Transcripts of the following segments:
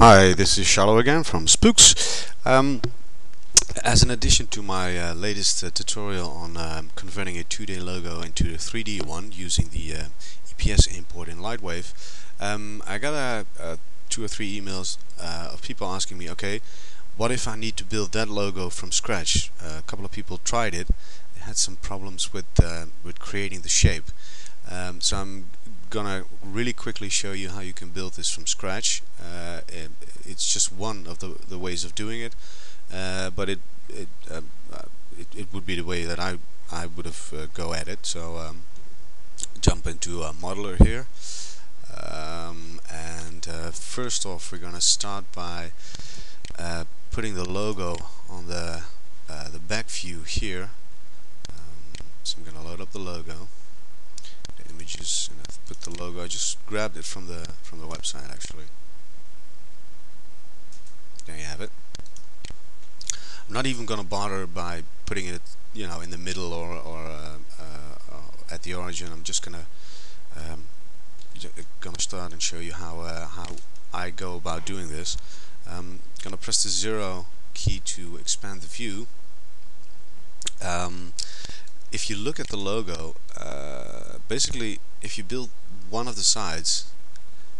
Hi, this is Shallow again from Spooks. As an addition to my latest tutorial on converting a 2D logo into a 3D one using the EPS import in Lightwave, I got 2 or 3 emails of people asking me, okay, what if I need to build that logo from scratch? A couple of people tried it. They had some problems with creating the shape. So I'm gonna really quickly show you how you can build this from scratch. It's just one of the ways of doing it, but it would be the way that I would have go at it. So jump into a modeler here, and first off we're gonna start by putting the logo on the back view here. So I'm gonna load up the logo, the images, and I've put the logo. I just grabbed it from the website actually. There you have it. I'm not even gonna bother by putting it, you know, in the middle or at the origin. I'm just gonna start and show you how I go about doing this. I'm gonna press the 0 key to expand the view. If you look at the logo, basically if you build one of the sides,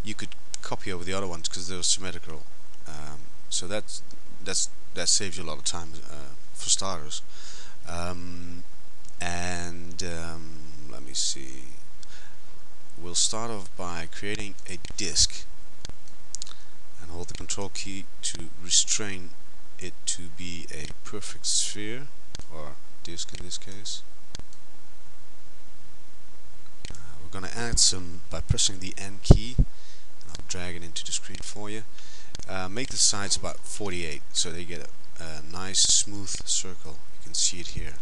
you could copy over the other ones because they're symmetrical. So that saves you a lot of time for starters. Let me see. We'll start off by creating a disk and hold the control key to restrain it to be a perfect sphere, or disk in this case. We're gonna add some by pressing the N key, and I'll drag it into the screen for you. Make the sides about 48 so they get a nice smooth circle. You can see it here.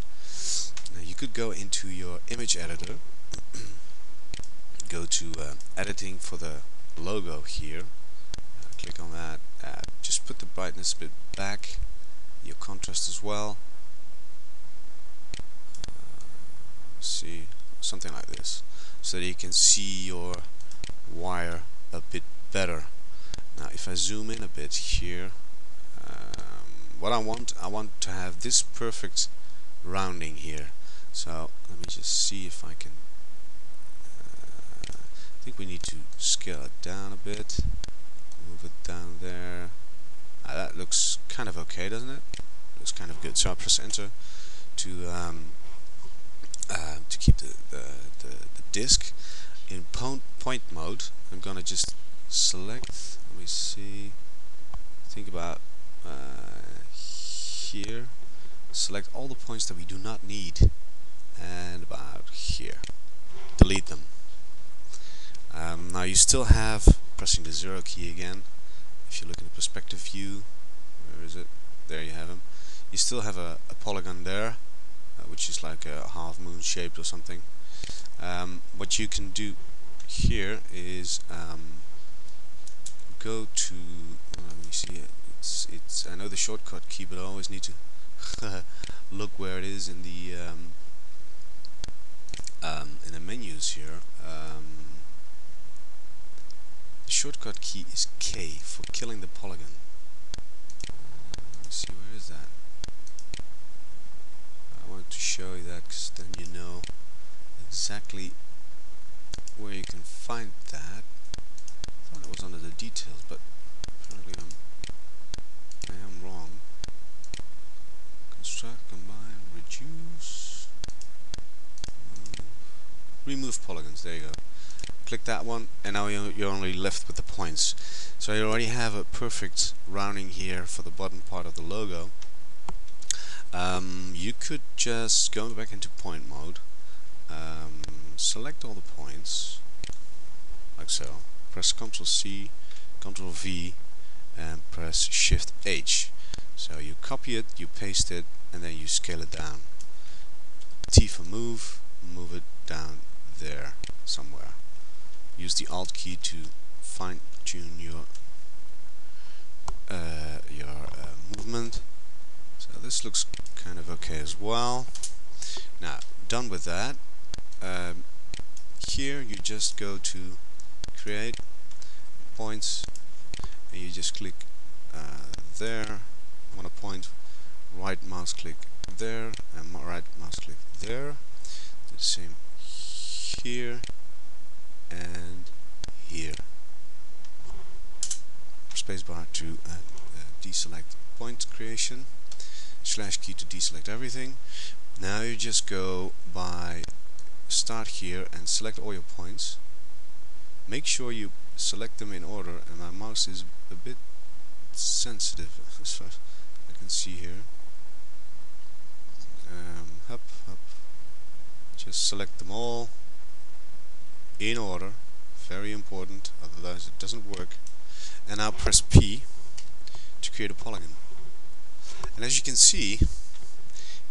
Now you could go into your image editor, go to editing for the logo here, click on that, just put the brightness a bit back, your contrast as well. See, something like this, so that you can see your wire a bit better. Now if I zoom in a bit here, what I want to have this perfect rounding here. So let me just see if I can, I think we need to scale it down a bit, move it down there. That looks kind of okay, doesn't it? Looks kind of good. So I'll press enter to keep the disk in point mode. I'm gonna just select, let me see, think about here, select all the points that we do not need, and about here, delete them. Now you still have, pressing the 0 key again, if you look in the perspective view, where is it? There you have them. You still have a polygon there, which is like a half moon shaped or something. What you can do here is go to, let me see, it's I know the shortcut key, but I always need to look where it is in the menus here. The shortcut key is K for killing the polygon. Let's see, where is that? I want to show you that because then you know exactly where you can find that. I thought it was under the details, but apparently I am wrong. Construct, combine, reduce, remove polygons. There you go. Click that one, and now you're only left with the points. So you already have a perfect rounding here for the bottom part of the logo. You could just go back into point mode, select all the points, like so, press Ctrl C, Ctrl V, and press Shift H. So you copy it, you paste it, and then you scale it down. T for move, move it down there somewhere. Use the Alt key to fine tune your movement. So this looks kind of okay as well. Now, done with that, here you just go to create points, and you just click there. I want to point, right mouse click there, and right mouse click there. Do the same here and here. Spacebar to deselect point creation, / key to deselect everything. Now you just go by start here and select all your points. Make sure you select them in order, and my mouse is a bit sensitive as far as I can see here. Up. Just select them all in order, very important, otherwise it doesn't work. And now press P to create a polygon. And as you can see,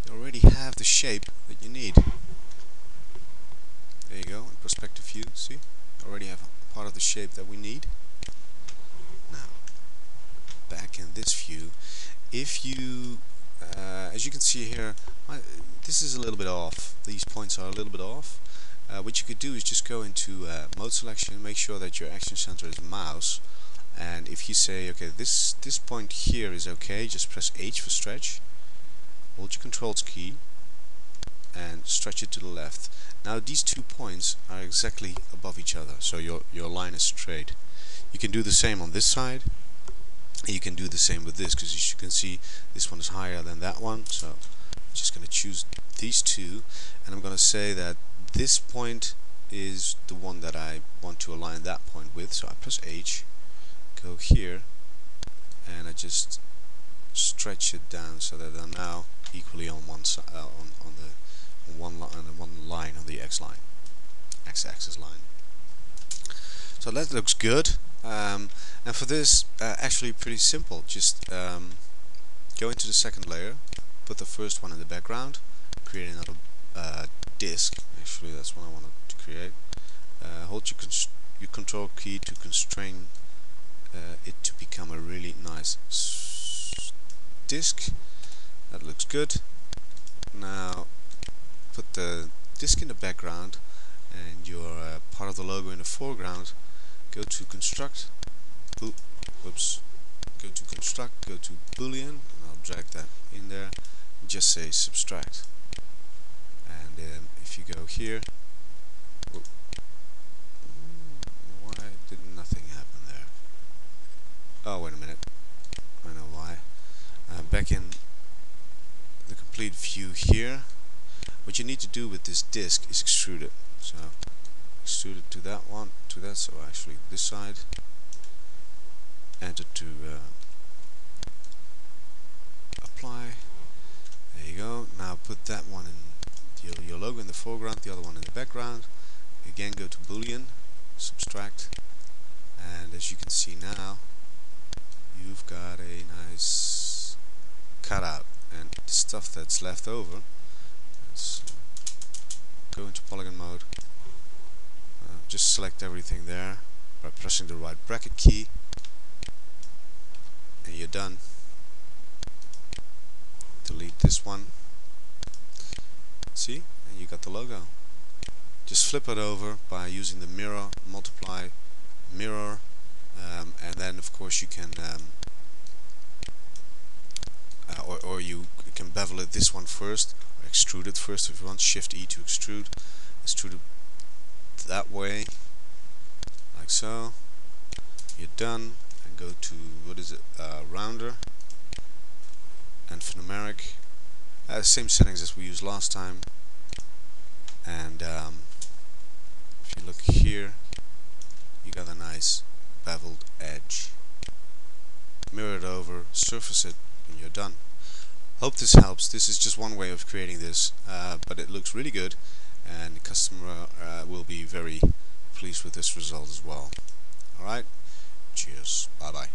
you already have the shape that you need. There you go, in perspective view, see? Already have part of the shape that we need. Now, back in this view, if you, as you can see here, this is a little bit off. These points are a little bit off. What you could do is just go into mode selection, make sure that your action center is mouse, and if you say, okay, this point here is okay, just press H for stretch, hold your control key, and stretch it to the left. Now these 2 points are exactly above each other, so your line is straight. You can do the same on this side, and you can do the same with this, because as you can see, this one is higher than that one. So I'm just going to choose these 2, and I'm going to say that this point is the one that I want to align that point with. So I press H, go here, and I just stretch it down so that they're now equally on one side, on one line on the x-axis line. So that looks good. And for this, actually pretty simple. Just go into the second layer, put the first one in the background, create another disk. Actually, that's what I wanted to create. Hold your control key to constrain it to become a really nice disk. That looks good. Now put the disk in the background and your part of the logo in the foreground. Go to construct. Whoops. Go to construct. Go to Boolean, and I'll drag that in there. Just say subtract. And if you go here, why did nothing happen there? Oh, wait a minute. I know why. Back in the complete view here, what you need to do with this disk is extrude it. So extrude it to that one, to that. So actually this side. Enter to apply. There you go. Now put that one in your logo in the foreground, the other one in the background. Again, go to Boolean, subtract, and as you can see now, you've got a nice cutout. And the stuff that's left over, let's go into polygon mode. Just select everything there by pressing the right bracket key, and you're done. Delete this one. See, and you got the logo. Just flip it over by using the mirror, multiply, mirror, and then of course you can or you can bevel it this one first, or extrude it first if you want. Shift E to extrude it that way, like so. You're done, and go to, what is it, rounder, and for numeric, same settings as we used last time. And if you look here, you got a nice beveled edge. Mirror it over, surface it, and you're done. Hope this helps. This is just one way of creating this, but it looks really good, and the customer will be very pleased with this result as well. Alright, cheers, bye bye.